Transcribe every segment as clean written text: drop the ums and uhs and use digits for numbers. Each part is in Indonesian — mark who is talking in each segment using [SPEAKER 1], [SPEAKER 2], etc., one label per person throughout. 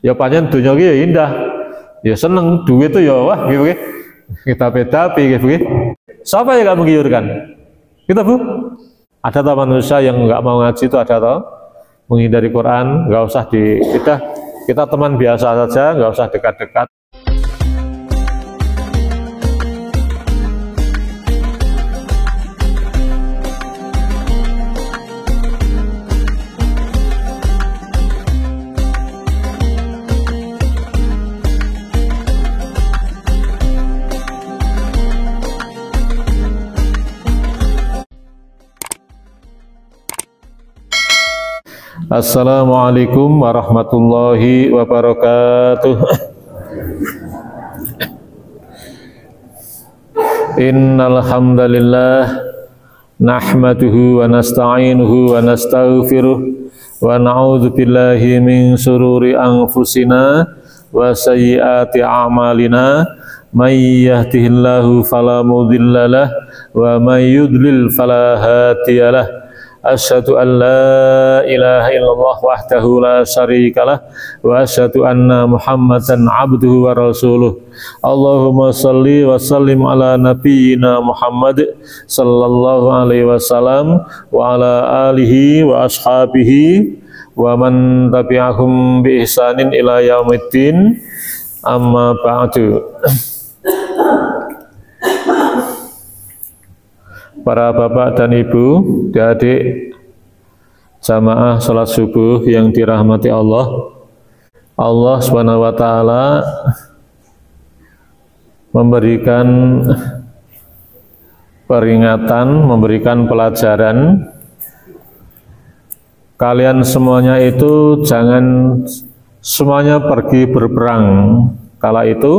[SPEAKER 1] Ya pancen donya ki ya indah. Ya seneng duit itu ya wah gitu nggih. Kita beda gitu nggih. Siapa yang enggak menggiurkan? Kita Bu. Ada tak manusia yang enggak mau ngaji itu ada toh? Menghindari Quran, enggak usah kita teman biasa saja, enggak usah dekat-dekat. Assalamualaikum warahmatullahi wabarakatuh. Innal hamdalillah nahmaduhu wa nasta'inuhu wa nastaghfiruh wa na'udzu billahi min shururi anfusina wa sayyiati a'malina may yahdihillahu fala mudhillalah wa may yudlil fala hadiyalah. Asyhadu an la ilaha illallah wahdahu la syarikalah wa asyhadu anna Muhammadan abduhu wa rasuluh. Allahumma shalli wa sallim ala nabiyyina Muhammad sallallahu alaihi wasallam wa ala alihi wa ashabihi wa man tabi'ahum bi ihsanin ila yaumiddin. Amma ba'du. Para bapak dan ibu, adik jamaah sholat subuh yang dirahmati Allah. Allah Subhanahu wa taala memberikan peringatan, memberikan pelajaran. Kalian semuanya itu jangan semuanya pergi berperang. Kala itu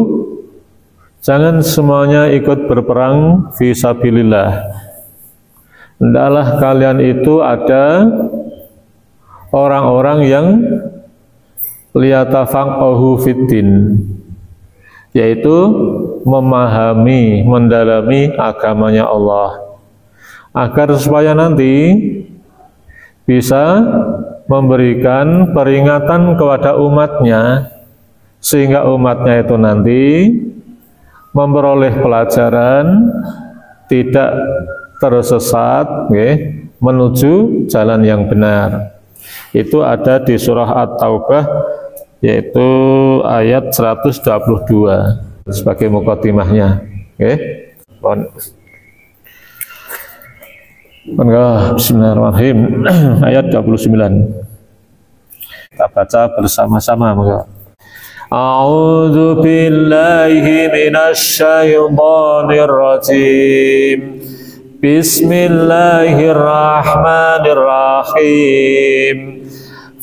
[SPEAKER 1] jangan semuanya ikut berperang fisabilillah. Hendaklah kalian itu ada orang-orang yang liyatafaqahu fiddin, yaitu memahami, mendalami agamanya Allah, agar supaya nanti bisa memberikan peringatan kepada umatnya, sehingga umatnya itu nanti memperoleh pelajaran, tidak tersesat menuju jalan yang benar. Itu ada di surah At-Taubah, yaitu ayat 122 sebagai mukadimahnya. Bismillahirrahmanirrahim. Ayat 29 kita baca bersama-sama. A'udzu billahi minasy syaithanir rajim. Bismillahirrahmanirrahim.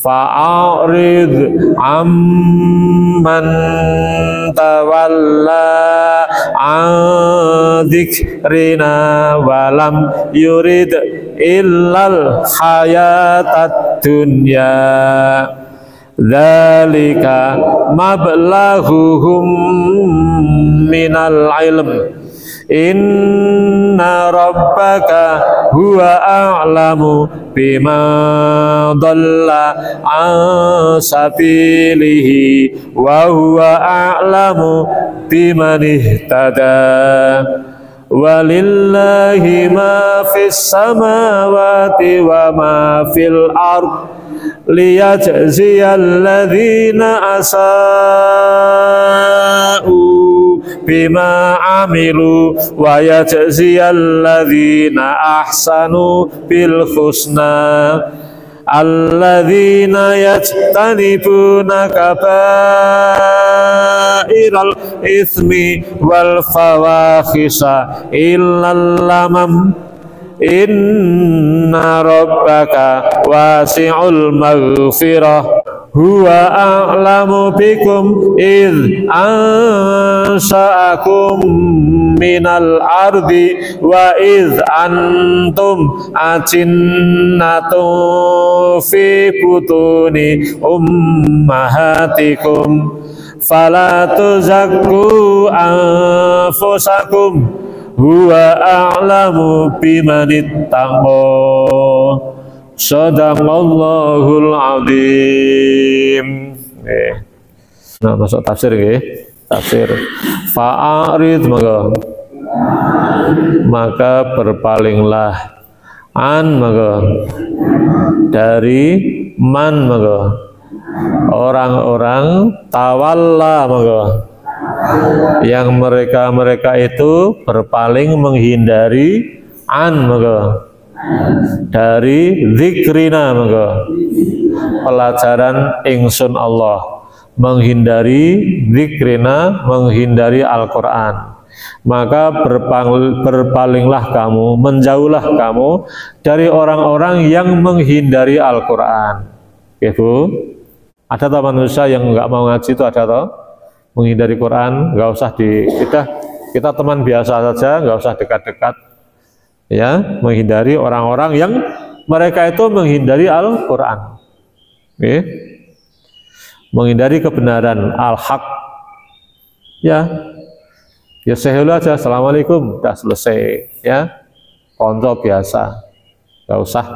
[SPEAKER 1] Fa'arid amman tawalla an dzikrina walam yurid illal hayatad dunya. Dzalika mablaghuhum minal ilm. Inna rabbaka huwa a'lamu bima dhalla an sabilihi wa huwa a'lamu biman ihtada. Walillahi ma fis samawati wa ma fil ard liyajziyal ladzina asa'u bima amilu wa yajziyal ladzina ahsanu bil husna. Alladzina yajtanibuna kabairal itsmi wal fawahisha illal lamam. Inna rabbaka wasi'ul maghfirah huwa a'lamu bikum idh ansha'akum minal ardi wa idh antum ajinnatun fi butuni ummahatikum fala tuzakku anfusakum huwa a'lamu bimanittaqo. Shadaqallahul azim. Nah, masuk tafsir nggih. Tafsir. Fa'arid maka berpalinglah maka dari maka orang-orang tawalla maka yang mereka itu berpaling menghindari maka dari zikrina maka pelajaran ingsun Allah, menghindari zikrina, menghindari Al-Quran. Maka berpalinglah kamu, menjauhlah kamu dari orang-orang yang menghindari Al-Quran. Oke, Bu, ada tak manusia yang nggak mau ngaji itu, ada tak? Menghindari Quran, nggak usah kita teman biasa saja, nggak usah dekat-dekat, ya, menghindari orang-orang yang mereka itu menghindari Al-Quran, oke, menghindari kebenaran al-haq, ya sehelu aja, assalamualaikum, udah selesai, ya, konco biasa, nggak usah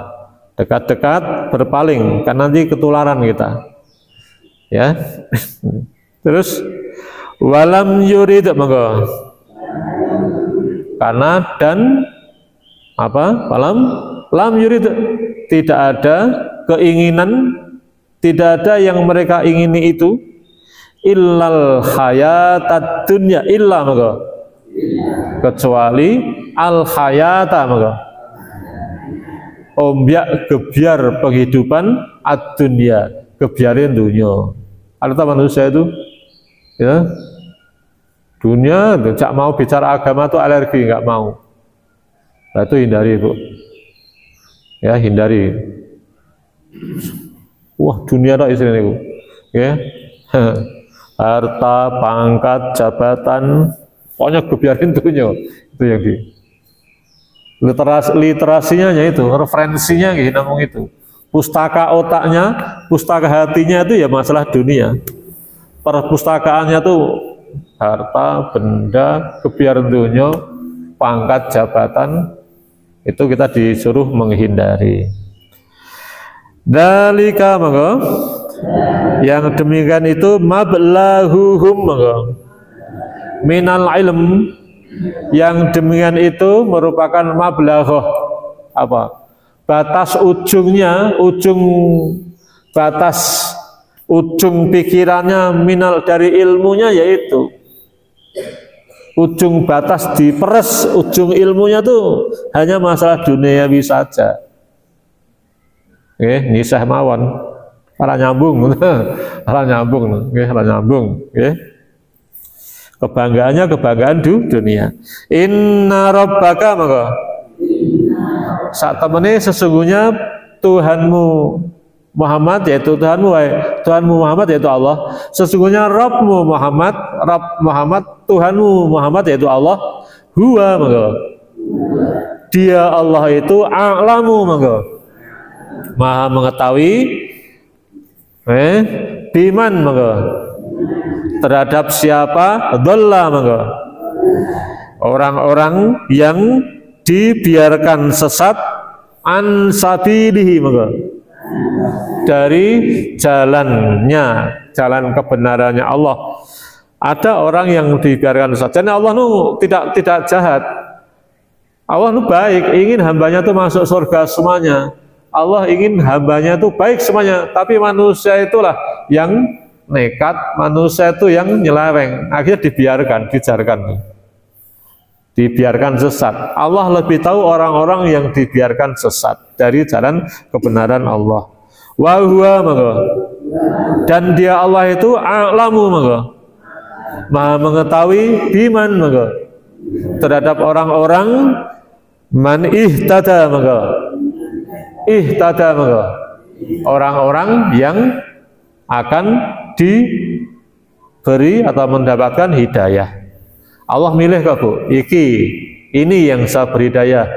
[SPEAKER 1] dekat-dekat, berpaling, kan nanti ketularan kita, ya. Terus walam yurid maka karena dan apa lam yurid tidak ada keinginan, tidak ada yang mereka ingini itu illal hayatad dunya illa maka kecuali al hayata maka ombyak gebiar penghidupan ad dunya, gebiarin dunia. Ada manusia itu, ya, dunia tidak mau bicara agama itu alergi, nggak mau. Nah, itu hindari, Bu, ya, hindari. Wah, dunia tak istilah itu, ya, harta, pangkat, jabatan, pokoknya kebiarin dunia, itu yang di literasinya itu, referensinya gitu, namung itu. Pustaka otaknya, pustaka hatinya itu ya masalah dunia. Perpustakaannya tuh harta, benda, kebiaran dunia, pangkat, jabatan, itu kita disuruh menghindari. Dalika maka yang demikian itu mablahuhum maka minal ilm, yang demikian itu merupakan mablaghoh, apa? Batas ujungnya, ujung pikirannya minal dari ilmunya, yaitu ujung batas diperes, ujung ilmunya tuh hanya masalah duniawi saja. Nisah mawon, para nyambung, para nyambung, nyambung. Kebanggaannya kebanggaan dunia. Inna rabbaka maka saat temani sesungguhnya Tuhanmu Muhammad, yaitu Tuhanmu Muhammad yaitu Allah. Sesungguhnya Rabbmu Muhammad, Tuhanmu Muhammad yaitu Allah. Huwa maka dia Allah itu a'lamu maka maha mengetahui biman maka terhadap siapa dhalla maka orang-orang yang dibiarkan sesat an sabilihi maka dari jalannya, jalan kebenarannya Allah. Ada orang yang dibiarkan sesat. Jadi Allah nu tidak jahat. Allah nu baik, ingin hambanya tuh masuk surga semuanya. Allah ingin hambanya tuh baik semuanya. Tapi manusia itulah yang nekat, manusia itu yang nyeleweng. Akhirnya dibiarkan sesat. Allah lebih tahu orang-orang yang dibiarkan sesat dari jalan kebenaran Allah. Wa huwa maka dan dia Allah itu a'lamu maka maha mengetahui biman maka terhadap orang-orang man ihtada maka orang-orang yang akan diberi atau mendapatkan hidayah. Allah milih kok, Bu, ini yang saya beri hidayah,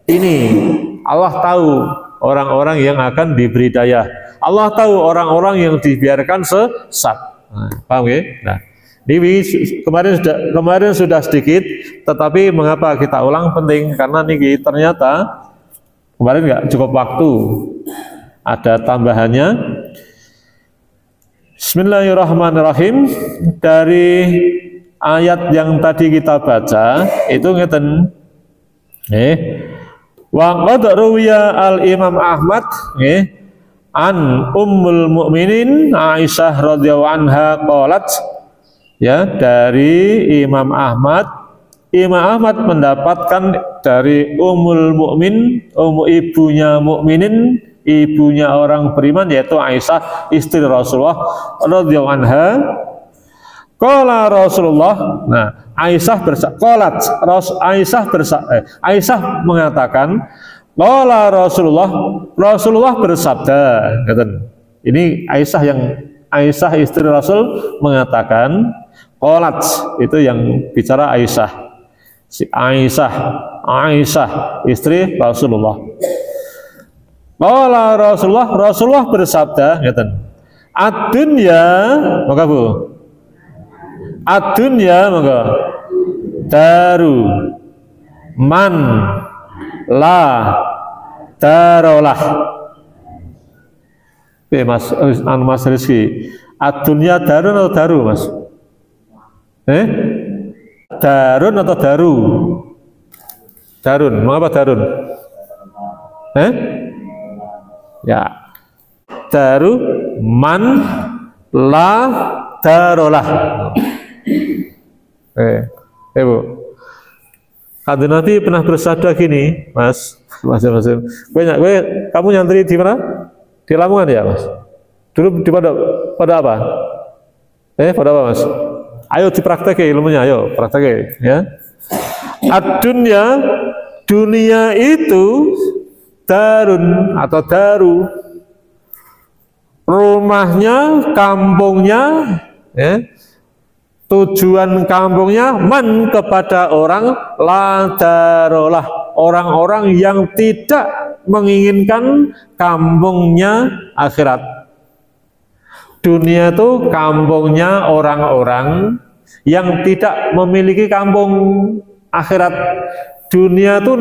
[SPEAKER 1] ini Allah tahu orang-orang yang akan diberi hidayah, Allah tahu orang-orang yang dibiarkan sesat. Nah, paham ya? Nah, ini kemarin sudah sedikit, tetapi mengapa kita ulang penting? Karena ini ternyata kemarin nggak cukup waktu, ada tambahannya. Bismillahirrahmanirrahim. Dari ayat yang tadi kita baca itu ngeten. Wa qad ruwiya al Imam Ahmad an Ummul Mukminin Aisyah radhiyallahu anha qalat, ya, dari Imam Ahmad mendapatkan dari Ummul Mukmin, ibunya mukminin, ibunya orang beriman, yaitu Aisyah istri Rasulullah radhiyallahu anha. Qala Rasulullah, nah Aisyah mengatakan, qala Rasulullah bersabda, ini Aisyah istri Rasul mengatakan, qalat itu yang bicara Aisyah, si Aisyah istri Rasulullah. Qala Rasulullah bersabda, ad-dunya, maka Bu, ad-dunya maka daru man la darolah. Mas Mas Rizky, ad-dunya darun atau daru, Mas? Darun atau daru? Darun, mengapa darun? Ya, daru man la darolah. Bu, Kanjeng Nabi pernah bersabda gini, Mas. Kamu nyantri di mana? Di Lamongan ya, Mas? Dulu di pada apa? Pada apa, Mas? Ayo dipraktekin ilmunya, ayo praktekin, ya. Ad-dunya, dunia itu darun atau daru, rumahnya, kampungnya, ya. Tujuan kampungnya man kepada orang la darolah, orang-orang yang tidak menginginkan kampungnya akhirat. Dunia itu kampungnya orang-orang yang tidak memiliki kampung akhirat. Dunia itu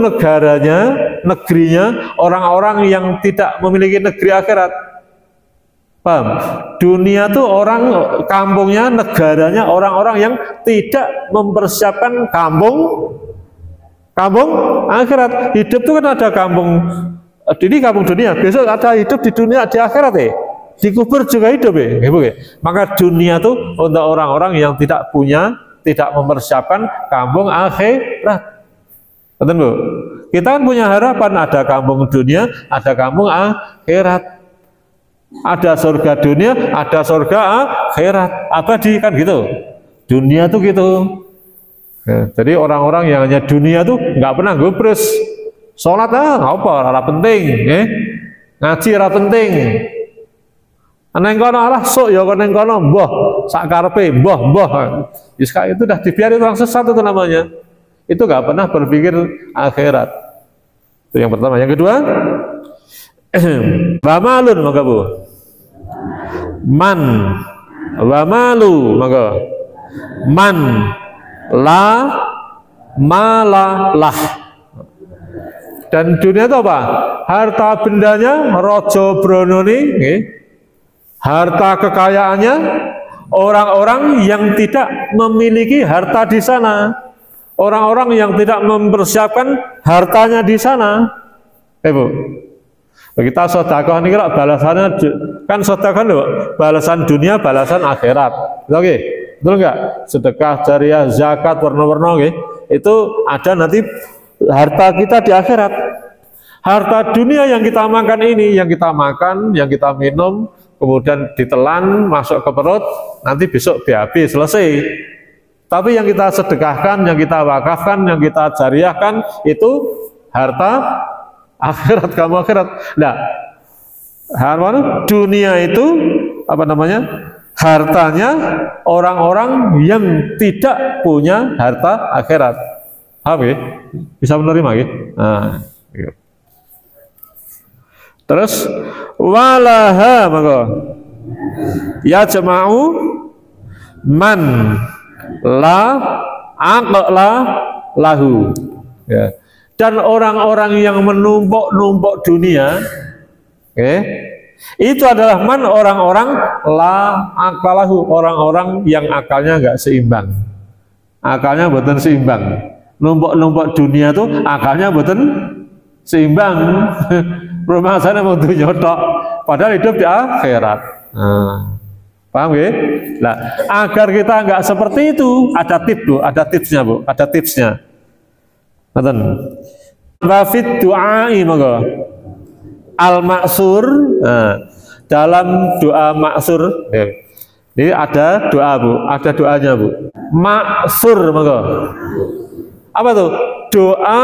[SPEAKER 1] negerinya orang-orang yang tidak memiliki negeri akhirat. Paham? Dunia itu kampungnya, negaranya orang-orang yang tidak mempersiapkan kampung akhirat. Hidup itu kan ada kampung, ini kampung dunia, besok ada hidup di dunia, di akhirat dikubur juga hidup Maka dunia itu untuk orang-orang yang tidak mempersiapkan kampung akhirat. Betul, Bu? Kita kan punya harapan ada kampung dunia, ada kampung akhirat. Ada surga dunia, ada surga akhirat, abadi, kan gitu. Dunia tuh gitu. Jadi orang-orang yang hanya dunia tuh nggak pernah gubres. Sholat apa? Ora penting, ngaji ora penting. Neng kono alah sok ya neng kono mbah sak karepe mbah. Itu udah dibiarin orang sesat itu namanya. Itu nggak pernah berpikir akhirat. Itu yang pertama. Yang kedua, wamalun, maka Bu, man wamalu, maka man la malalah. Dan dunia itu apa? Harta bendanya, rojo brononi, harta kekayaannya, orang-orang yang tidak memiliki harta di sana, orang-orang yang tidak mempersiapkan hartanya di sana. Bu, kita sedekah ini kalau balasannya kan sedekah loh, balasan dunia, balasan akhirat. Oke, betul nggak? Sedekah, jariah, zakat, warna-warna, itu ada nanti harta kita di akhirat. Harta dunia yang kita makan ini, yang kita makan, yang kita minum, kemudian ditelan masuk ke perut, nanti besok BAB selesai. Tapi yang kita sedekahkan, yang kita wakafkan, yang kita jariahkan itu harta akhirat, kamu akhirat. Nah, dunia itu apa namanya? Hartanya orang-orang yang tidak punya harta akhirat. Paham? Bisa menerima ya? Nah, gitu. Terus walaha, maka ya jama'u man la aqla lahu, ya. Dan orang-orang yang menumpuk-numpuk dunia, Itu adalah man orang-orang la akalahu, orang-orang yang akalnya nggak seimbang. Akalnya mboten seimbang. Numpuk-numpuk dunia tuh akalnya mboten seimbang. Rumah sana mau dunia tok, padahal hidup di akhirat. Nah, paham ya? Nah, agar kita nggak seperti itu, ada tips Bu, ada tipsnya Bu, ada tipsnya. Nonton. Wafid du'ai monggo. Al-maksur, dalam doa maksur. Jadi ada doa Bu, ada doanya Bu. Maksur monggo. Apa tuh? Doa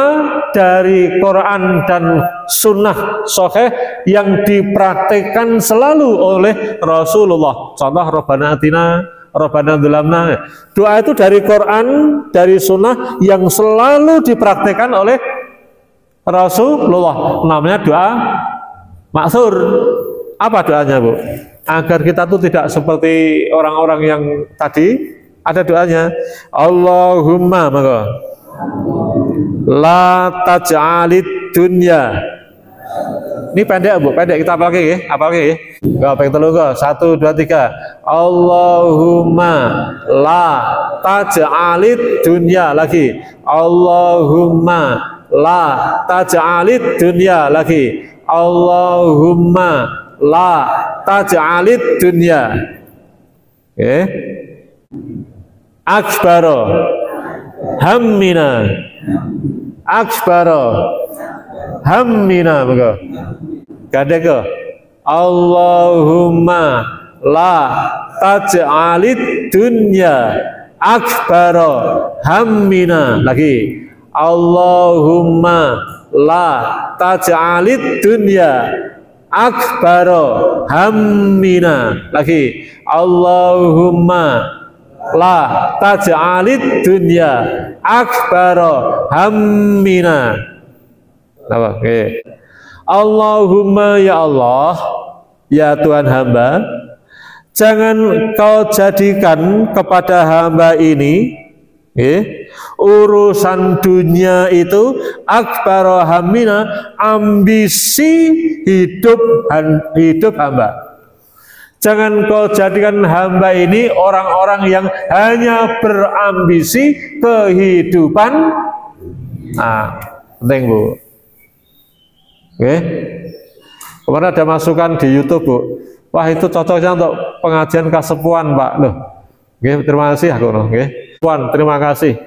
[SPEAKER 1] dari Quran dan Sunnah Sahih yang dipraktekkan selalu oleh Rasulullah. Contoh Rabbana atina, Rabbana dzalamna. Doa itu dari Quran, dari Sunnah yang selalu dipraktekkan oleh Rasulullah. Namanya doa maksur. Apa doanya Bu? Agar kita tuh tidak seperti orang-orang yang tadi. Ada doanya. Allahumma maka la taj'alid dunya. Ini pendek Bu, pendek kita apalagi ya, apalagi ya. Enggak pengen telu kok. 1 2 3. Allahumma la taj'alid dunya lagi. Allahumma la taj'alid dunya lagi. Allahumma la taj'alid dunya. Oke. Akbaro hammina, akbaro hammina, maka gandeng ke Allahumma la taj'alid dunya akbaro hammina lagi. Allahumma la taj'alid dunya akbaro hammina lagi. Allahumma la taj'alid dunya akbaro hammina. Apa? Oke. Allahumma ya Allah, ya Tuhan hamba, jangan kau jadikan kepada hamba ini urusan dunia itu akbaro hammina, ambisi hidup hamba. Jangan kau jadikan hamba ini orang-orang yang hanya berambisi kehidupan. Nah, penting Bu. Oke. Kemarin ada masukan di YouTube Bu. Wah itu cocoknya untuk pengajian kasepuan Pak. Loh. Oke, terima kasih aku. Oke. Puan, terima kasih.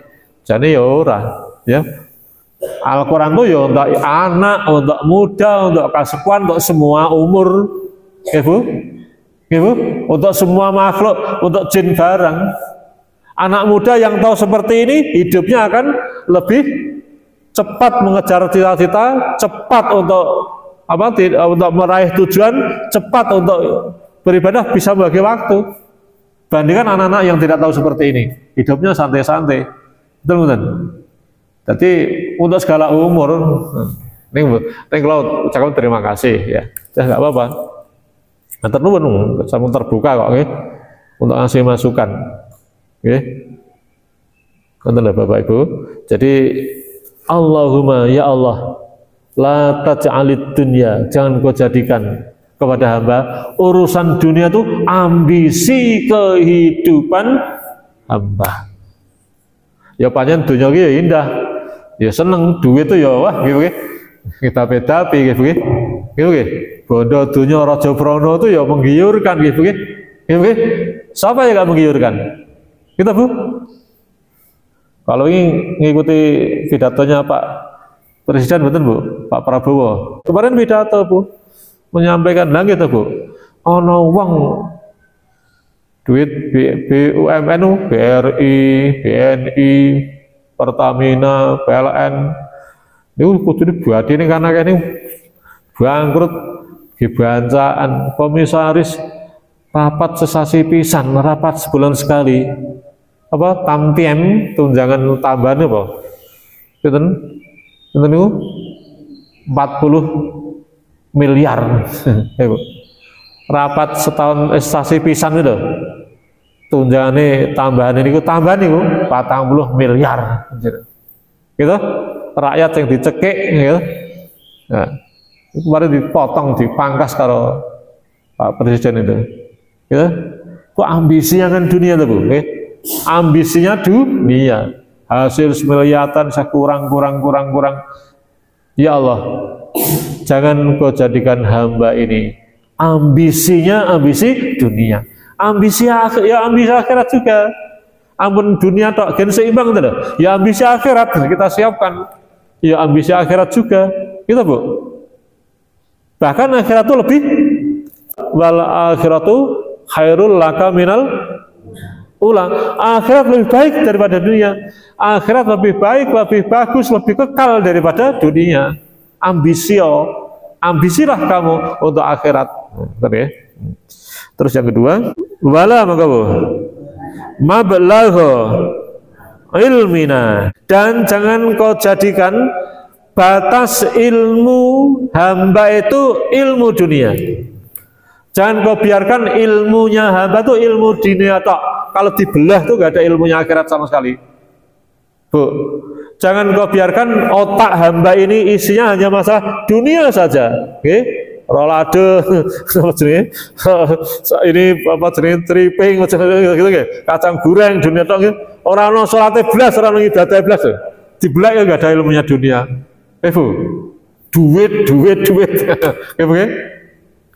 [SPEAKER 1] Jadi ya ora, ya. Al-Quran itu ya untuk anak, untuk muda, untuk kasepuan, untuk semua umur. Oke Bu. Ibu, untuk semua makhluk, untuk jin barang. Anak muda yang tahu seperti ini, hidupnya akan lebih cepat mengejar cita-cita, cepat untuk untuk meraih tujuan, cepat untuk beribadah, bisa bagi waktu. Bandingkan anak-anak yang tidak tahu seperti ini, hidupnya santai-santai. Betul-betul. Jadi untuk segala umur, ini kalau ucapkan terima kasih ya, nggak apa-apa. Nanti nuwun sama terbuka kok nggih untuk ngasih masukan. Nggih. Ngoten Bapak Ibu. Jadi Allahumma ya Allah la taj'alid dunya, jangan kau jadikan kepada hamba urusan dunia itu ambisi kehidupan hamba. Ya panjang dunia iki ya indah. Ya seneng duit itu ya wah gitu nggih. Kita beda piye nggih. Gitu nggih. Bondo dunia Raja Brono itu ya menggiurkan gitu nggih. Gitu nggih. Siapa yang gak menggiurkan? Kita Bu. Kalau ini ngikuti pidatonya Pak Presiden betul Bu, Pak Prabowo. Kemarin pidato Bu menyampaikan lah gitu Bu. Ono wong duit BUMN, BRI, BNI, Pertamina, PLN. Ini kudu dibuat ini karena ini bangkrut. Kebancaan komisaris rapat sesasi pisan, rapat sebulan sekali. Apa tampiem tunjangan tambahan apa? Pinten? Pinten niku? 40 miliar. Rapat setahun sesasi pisan itu. Tunjangannya tambahan ini tambahan niku 40 miliar. Gitu? Rakyat yang dicekik gitu. Nah, kemarin dipotong, dipangkas kalau Pak Presiden itu, ya, kok ambisinya kan dunia tuh Bu, ambisinya dunia, hasil semiliatan saya kurang. Ya Allah, jangan Kau jadikan hamba ini ambisinya ambisi dunia, ambisi akhirat juga. Ampun dunia tok gen seimbang itu, ya ambisi akhirat kita siapkan, ya ambisi akhirat juga, gitu Bu. Bahkan akhirat itu lebih, wal akhiratu khairul laka minal ula, akhirat lebih baik daripada dunia, akhirat lebih baik, lebih bagus, lebih kekal daripada dunia. Ambisilah kamu untuk akhirat. Terus yang kedua, wala maka Bu mablagha ilmina, dan jangan kau jadikan batas ilmu hamba itu ilmu dunia. Jangan kau biarkan ilmunya hamba itu ilmu dunia tok. Kalau dibelah tuh gak ada ilmunya akhirat sama sekali, Bu. Jangan kau biarkan otak hamba ini isinya hanya masalah dunia saja, rolade, ini apa jenis tripping, gitu, kacang goreng dunia tok, orang no sholatnya belas, orang no ibadah belas, dibelah ya gak ada ilmunya dunia, Bu. Duit,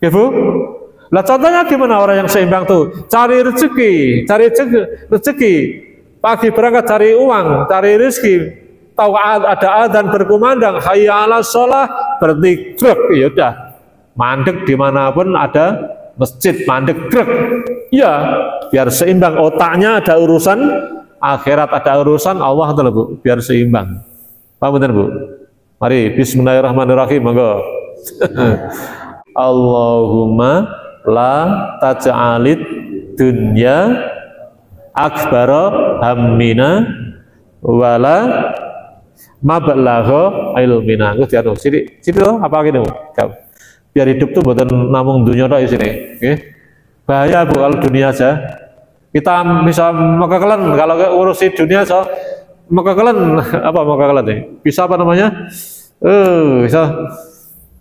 [SPEAKER 1] Bu. Lah contohnya gimana orang yang seimbang tuh, cari rezeki, pagi berangkat cari uang, cari rezeki, tahu ada adzan berkumandang, hayya 'alas shalah, berhenti truk, ya udah. Mandek dimanapun ada masjid, mandek truk, ya biar seimbang otaknya, ada urusan akhirat, ada urusan Allah tuh Bu, biar seimbang. Paham betul Bu? Mari bismillahirrahmanirrahim, monggo. Allahumma la taj'alid dunya akbara hammina wala mablagha ilmina. Gus dianu sini loh apa gitu. Biar hidup tuh buatan namung dunia tok di sini, bahaya Bu kalau dunia aja. Kita bisa mekekelen kalau urusi dunia so mekekelen apa mekekelen bisa apa namanya? Bisa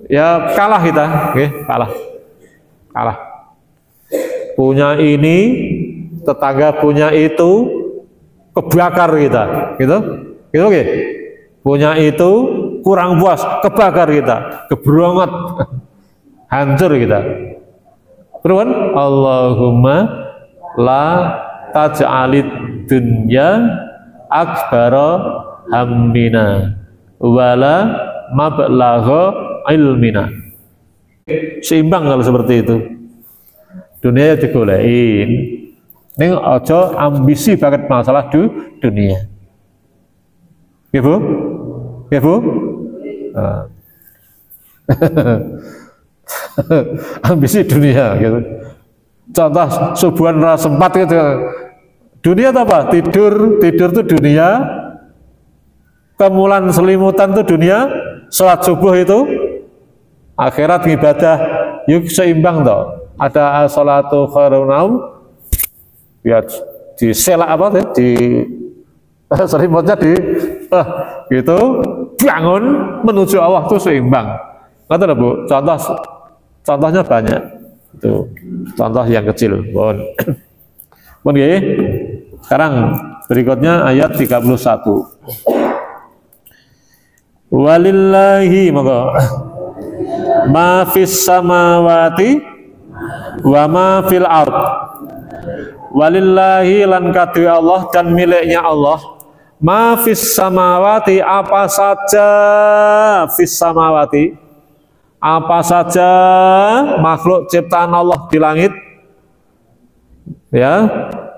[SPEAKER 1] ya kalah kita, kalah. Punya ini, tetangga punya itu, kebakar kita, gitu. Punya itu kurang puas, kebakar kita, gebrongot. Hancur kita. Beruan Allahumma la taj'alid dunya akbara hammina wala mablagha ilmina. Seimbang kalau seperti itu. Dunia digolein. Ning aja ambisi banget masalah dunia. Ya Bu? Ambisi dunia gitu. Contoh subuhan rasa sempat gitu. Dunia itu apa? Tidur itu dunia. Kemulan selimutan itu dunia. Sholat subuh itu akhirat ibadah. Yuk seimbang toh. Ada sholatu khairun naum. Ya diselak apa tuh? Di selimutnya gitu. Bangun menuju Allah itu seimbang. Ngerti Bu? Contohnya banyak. Itu contoh yang kecil. Sekarang berikutnya ayat 31. Walillahi ma fis samawati wa ma fil ard. Walillahi lan kadue Allah dan miliknya Allah. Ma fis samawati, apa saja fis samawati, apa saja makhluk ciptaan Allah di langit, ya,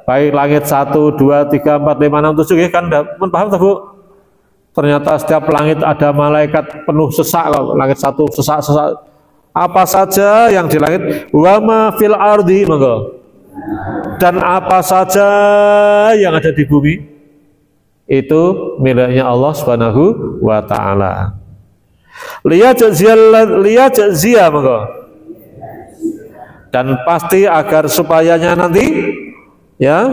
[SPEAKER 1] baik langit 1, 2, 3, 4, 5, 6, 7, kan paham tak Bu? Ternyata setiap langit ada malaikat penuh sesak, langit 1 sesak, apa saja yang di langit, wa ma fil ardi, dan apa saja yang ada di bumi itu miliknya Allah Subhanahu wa ta'ala. Liyajzia dan pasti agar supayanya nanti ya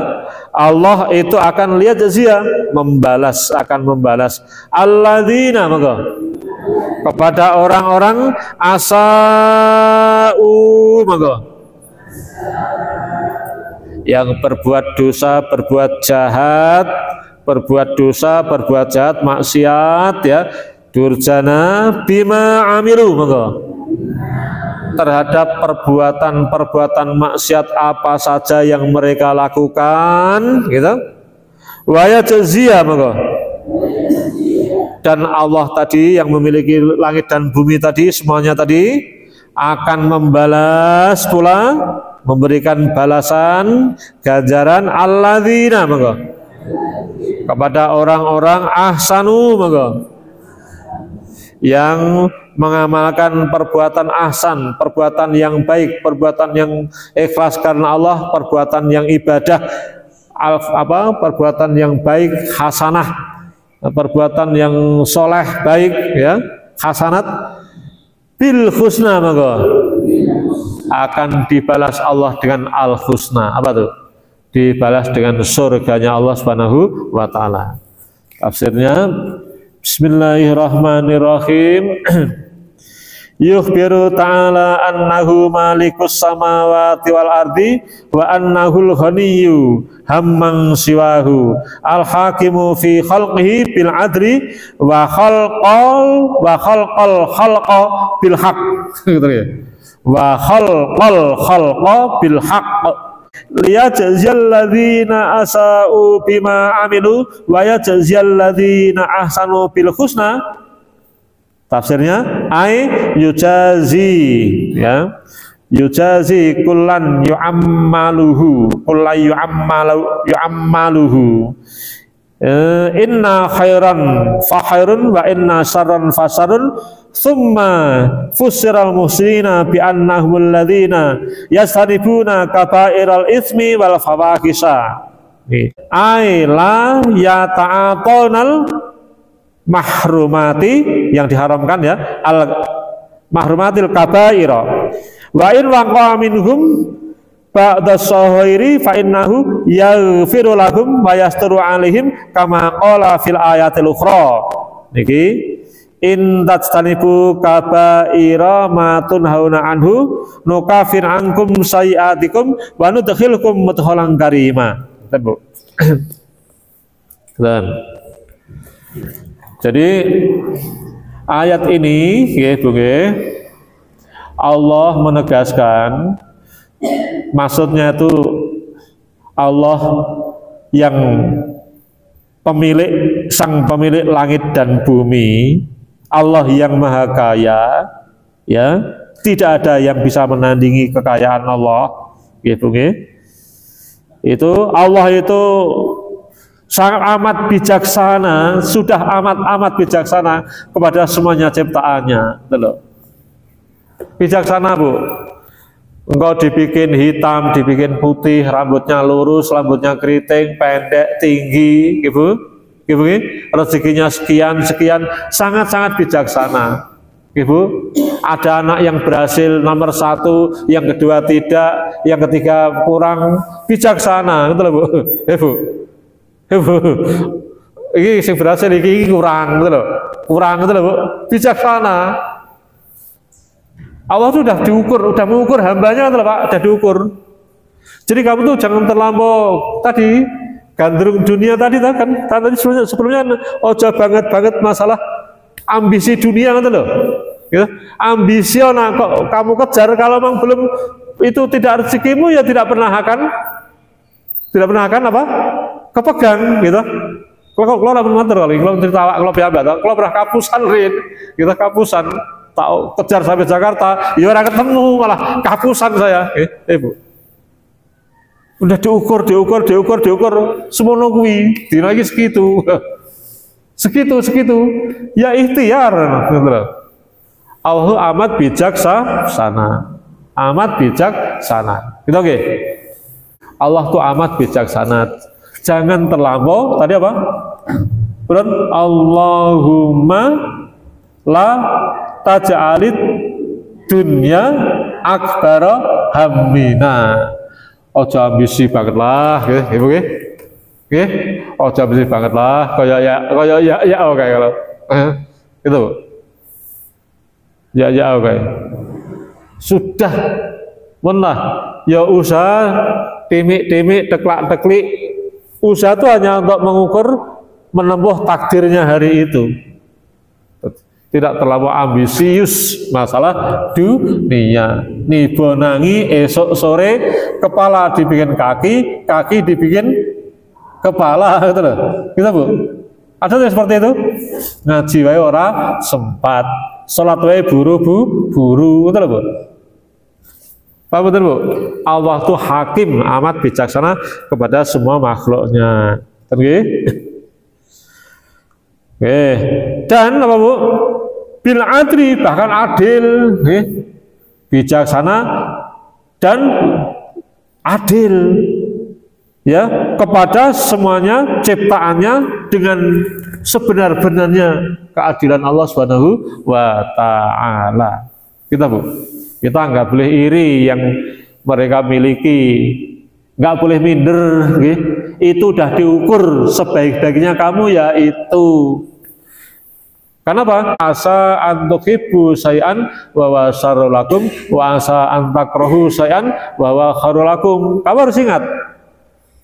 [SPEAKER 1] Allah itu akan liyajzia, akan membalas alladzina kepada orang-orang asa'u Yang berbuat dosa, berbuat jahat, berbuat dosa, berbuat jahat, maksiat ya, durjana bima amilu monggo. Terhadap perbuatan-perbuatan maksiat apa saja yang mereka lakukan gitu. Wa yajziya monggo. Dan Allah tadi yang memiliki langit dan bumi tadi semuanya tadi akan membalas pula, memberikan balasan ganjaran alladzina monggo kepada orang-orang ahsanu monggo yang mengamalkan perbuatan ahsan, perbuatan yang baik, perbuatan yang ikhlas karena Allah, perbuatan yang ibadah perbuatan yang baik, hasanah, perbuatan yang soleh baik ya, hasanat bil husna monggo akan dibalas Allah dengan al husna. Apa tuh? Dibalas dengan surganya Allah Subhanahu wa taala. Tafsirnya Bismillahirrahmanirrahim. Yukhbiru ta'ala annahu malikus samawati wal ardi wa annahul ghaniyyu hamman siwahu al-hakimu fi khalqihi bil adri wa khalqal khalqa bil haqq gitu ya. Wa khalqal khalqa bil haqq liyajziyal ladzina asa'u bima amilu wa yajziyal ladzina ahsanu bil husna. Tafsirnya ai yujazi ya, yujazi kullan yu'ammaluhu kullan yu'ammaluhu inna khairan fa khairun wa inna syarran fa syarrun thumma fussiral muhsinina bi annahum alladzina yastanibuna kaba'iral itsmi wal fawahisha ai la yata'atonal mahrumati yang diharamkan ya, al mahrumatil kabaira wa in waqa minhum ba'da sahiri fa innahu yaghfiru lahum wa yasturu alaihim kama qala fil ayatil ukhra. Niki in tajtanibu kabaira ma tunhauna anhu nukafir ankum sayiatikum wa nudkhilkum mudkhalan karima. Bu. Dan jadi ayat ini ya Bu, Allah menegaskan maksudnya itu Allah yang pemilik, sang pemilik langit dan bumi, Allah yang maha kaya ya, tidak ada yang bisa menandingi kekayaan Allah ya Bu. Itu Allah itu sangat amat bijaksana, sudah amat bijaksana kepada semuanya ciptaannya. Bijaksana Bu. Engkau dibikin hitam, dibikin putih, rambutnya lurus, rambutnya keriting, pendek, tinggi, gitu. Rezekinya sekian, sangat-sangat bijaksana. Ibu, ada anak yang berhasil nomor 1, yang kedua tidak, yang ketiga kurang, bijaksana, gitu loh Bu. Ibu. Ini yang berhasil ini kurang gitu loh, Bu, bijaksana. Allah itu udah mengukur hambanya gitu loh Pak, udah diukur. Jadi kamu tuh jangan terlampau tadi gandrung dunia tadi kan, tadi sebelumnya ojo banget masalah ambisi dunia gitu loh. Gitu. Ambision kok kamu kejar kalau memang belum itu tidak rezekimu ya tidak pernah akan apa? Kepegang gitu. Kalau orang mengatur kalau cerita kalau biasa kalau pernah kapusan rin, kita kapusan tahu kejar sampai Jakarta, ya orang ketemu malah kapusan saya. Bu. Udah diukur semono kuwi, dina iki segitu. Segitu. Ya ikhtiar gitu. Allah amat bijaksana. Gitu oke. Allah tuh amat bijaksana. Jangan terlampau tadi apa? Beran Allahumma la taj'alid dunya akbara hammina. Ojo ambisi banget lah, gitu nggih. Nggih, ojo ambisi banget lah, kaya ya oke kalau. Gitu. Ya oke. Sudah menah ya usaha timik-timik, teklak-teklik. Usaha itu hanya untuk mengukur menempuh takdirnya hari itu. Tidak terlalu ambisius masalah dunia. Nibonangi esok sore, kepala dibikin kaki, kaki dibikin kepala, gitu loh. Gitu Bu. Ada yang seperti itu? Ngaji wae ora sempat, salat wae buru-buru, gitu loh Bu. Paham betul Bu? Allah itu hakim, amat bijaksana kepada semua makhluknya. Oke. Oke. Dan apa Bu? Bil adli, bahkan adil, bijaksana dan adil, ya, kepada semuanya ciptaannya dengan sebenar-benarnya keadilan Allah Subhanahu wa Ta'ala. Kita Bu, kita nggak boleh iri yang mereka miliki, nggak boleh minder, itu udah diukur sebaik-baiknya kamu, ya itu. Kenapa? Asa antuhibu sayan wa wa syarrul lakum wa asa antakrahu sayan wa wa khairul lakum. Kamu harus ingat,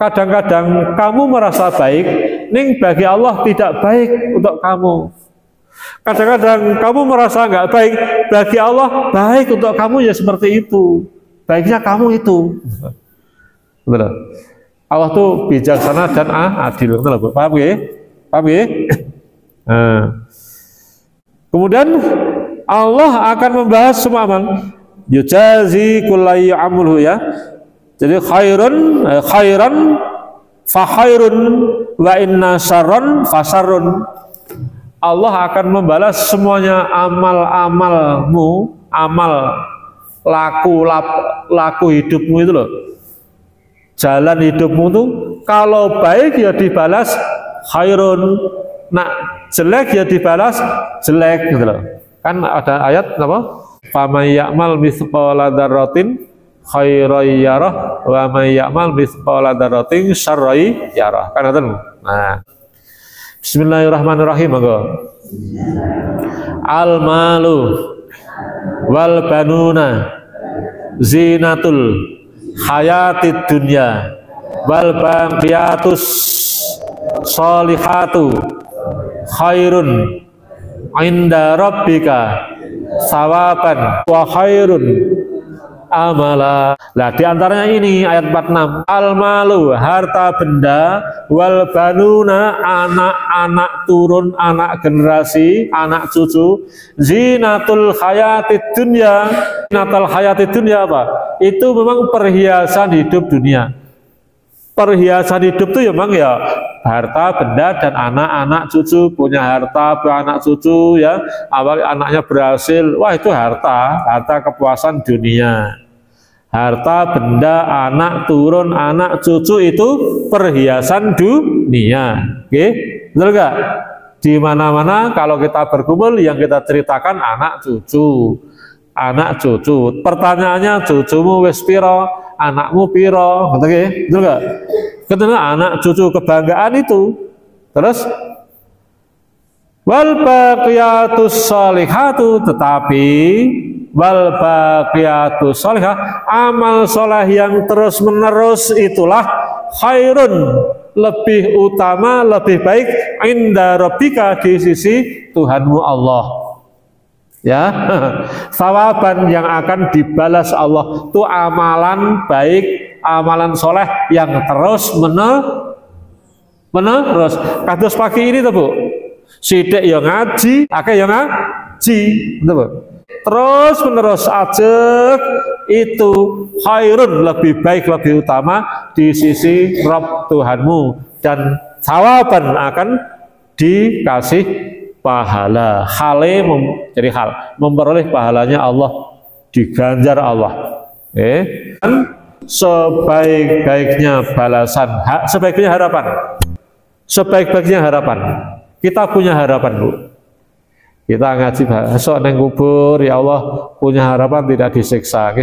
[SPEAKER 1] kadang-kadang kamu merasa baik, ning bagi Allah tidak baik untuk kamu. Kadang-kadang kamu merasa nggak baik, bagi Allah baik untuk kamu, ya seperti itu. Baiknya kamu itu. Betul. Allah tuh bijaksana dan adil. Betul, paham ya? Paham ya? Nah. Kemudian Allah akan membahas semua amal. Yujazi kullai amulhu, ya. Jadi khairan fa khairun wa inna syarran fa syarrun. Allah akan membalas semuanya amal-amalmu, amal laku hidupmu itu loh. Jalan hidupmu tuh kalau baik ya dibalas khairun, nak jelek ya dibalas jelek, gitu loh. Kan ada ayat apa? Faman ya'mal mithqala dzarratin khairan yarah wa may ya'mal mithqala dzarratin syarran yarah. Kan ngoten. Nah. Bismillahirrahmanirrahim. Al malu wal banuna zinatul hayatid dunya wal baqiyatus sholihatu khairun inda rabbika sawaban wa khairun amala. Nah, diantaranya ini ayat 46, al-malu, harta benda, wal banuna, anak-anak turun, anak generasi, anak cucu, zinatul hayatid dunya. Zinatul hayatid dunya apa? Itu memang perhiasan hidup dunia. Perhiasan hidup itu ya memang ya harta benda dan anak-anak cucu, punya harta, anak cucu, ya, awal anaknya berhasil, wah itu harta kepuasan dunia. Harta benda, anak turun, anak cucu itu perhiasan dunia. Oke, betul nggak? Di mana-mana kalau kita berkumpul yang kita ceritakan anak cucu, anak cucu. Pertanyaannya, cucumu wis piro, anakmu piro, betul nggak? Ketemu anak cucu kebanggaan itu. Terus wal baqiyatus sholihatu, tetapi wal baqiyatus sholihah, amal soleh yang terus menerus itulah khairun, lebih utama, lebih baik, inda rabbika, di sisi Tuhanmu Allah, ya. Sawaban, yang akan dibalas Allah itu amalan baik, amalan soleh yang terus menerus. Kados pagi ini tuh Bu, sithik ya ngaji, akeh ya ngaji, betul Bu. Terus menerus ajek itu khairun, lebih baik, lebih utama di sisi Rabb Tuhanmu, dan sawaban, akan dikasih pahala. Jadi hal memperoleh pahalanya Allah, diganjar Allah. Dan sebaik-baiknya balasan, sebaik-baiknya harapan. Kita punya harapan Bu. Kita ngaji besok neng kubur, ya Allah, punya harapan tidak disiksa.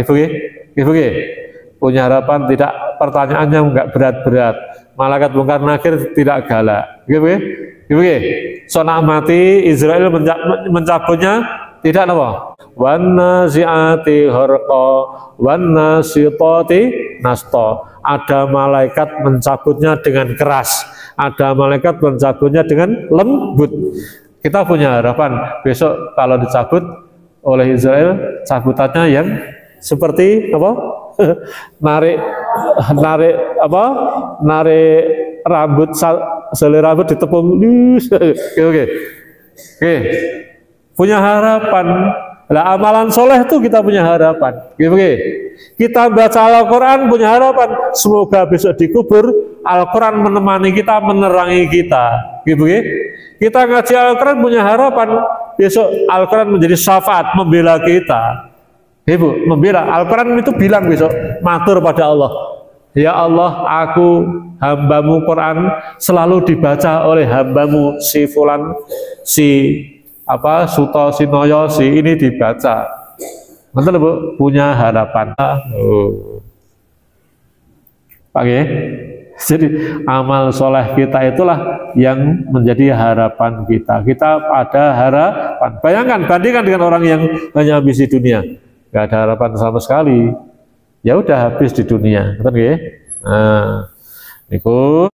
[SPEAKER 1] Punya harapan tidak, pertanyaannya enggak berat-berat, malaikat mungkar nakir tidak galak. So nak mati Israel mencabutnya Tidak apa? Wan nazi'ati gharqa wan nasitati nasta. Ada malaikat mencabutnya dengan keras, ada malaikat mencabutnya dengan lembut. Kita punya harapan besok kalau dicabut oleh Israel, cabutannya yang seperti apa? narik rambut, selai rambut ditepung. Oke. Punya harapan. Lah amalan soleh itu kita punya harapan. Kita baca Al-Quran punya harapan. Semoga besok dikubur Al-Quran menemani kita, menerangi kita. Kita ngaji Al-Quran punya harapan. Besok Al-Quran menjadi syafaat, membela kita. Ibu, membela. Al-Quran itu bilang besok, matur pada Allah. Ya Allah, aku hambamu Quran selalu dibaca oleh hambamu si fulan, si Suto, si Noyo, si ini dibaca. Betul Bu, punya harapan. Oke. Jadi amal soleh kita itulah yang menjadi harapan kita. Kita ada harapan. Bayangkan, bandingkan dengan orang yang hanya habis di dunia, nggak ada harapan sama sekali. Ya udah habis di dunia. Betul nggih? Nah, niku